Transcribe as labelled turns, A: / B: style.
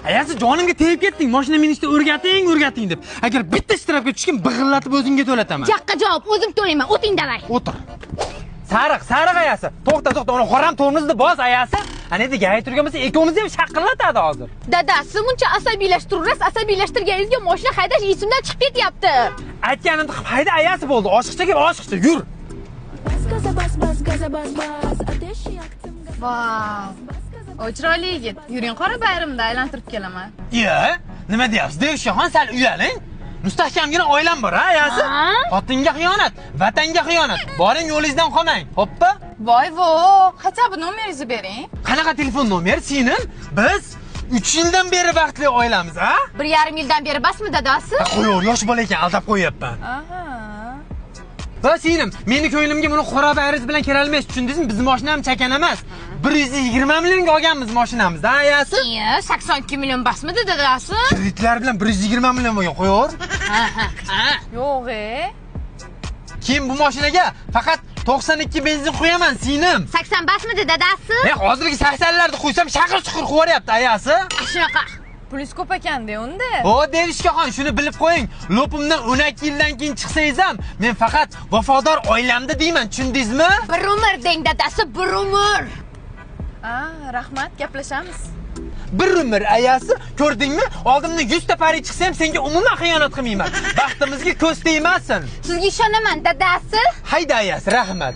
A: Ayasi jonimga tegib ketding. Mashina minishni o'rgating deb. Agar bitta ishtirokka tushgin, big'illatib o'zingga to'lataman.
B: Jaqqa javob, o'zim to'layman. O'ting davay.
A: O'tir. Sariq ayasi. To'xta, uni xoram tormozni bos ayasi. Ana endi gay turgan bo'lsa, ikkovimizni ham shaqillatadi hozir.
B: Dada, siz buncha asabiylashtirasiz, asabiylashtirganingizga mashina haydash esimdan chiqib ketyapti.
A: Aytganimda hayda ayasi bo'ldi. Oshiqcha, yur.
C: Vau. O chiroyli yigit. Yuring qora bayramda aylantirib kelaman.
A: Nima deyapsiz? Devshixon sal uyaling. Mustahkamgina oilam bor, ayasi. Xotinga xiyonat, vatanga xiyonat. Boring yo'lingizdan qolmang. Xo'pmi?
C: Voy, qancha bu nomeringizni bering.
A: Qanaqa telefon nomeri singlim? Biz 3 yildan beri vaqtli oilamiz, ha?
B: 1,5 yildan beri basmi dadasi?
A: Qo'yur, yosh bola ekan, aldab qo'yapman.
C: Aha.
A: Va singlim, meni ko'nglimga buni qora bayriz bilan kirolmaysiz, tushundingizmi? Bizning mashinam chakan emas. 120 millionga olganmiz mashinamizni, ha, ayasi?
B: 82 million basmidi dadasi?
A: Kreditlar bilan 120 million bo'lgan, qo'yur.
C: Yo'q-e.
A: Keyin bu mashinaga faqat 92 benzin qo'yaman, singlim.
B: 80 basmidi dadasi?
A: Hozirgi 80larni qo'ysam, shaqir-chuqur qo'yaryapti, ayasi.
B: Shunaqa.
C: Pulingiz ko'p ekan-da unda.
A: Devishkaxon, shuni bilib qo'ying. Lopimdan 12 yildan keyin chiqsangiz ham, men faqat vafodor oilamda deyman, tushundingizmi?
B: Bir umr deng dadasi, bir umr.
C: Rahmat, gaplashamiz.
A: Bir umr ayasi, ko'rdingmi? Oldimdan 100 ta pari chiqsa ham senga umuman xiyonat qilmayman. Baxtimizga ko'z tegmasin.
B: Sizga ishonaman dadasi.
A: Hayda ayasi, rahmat.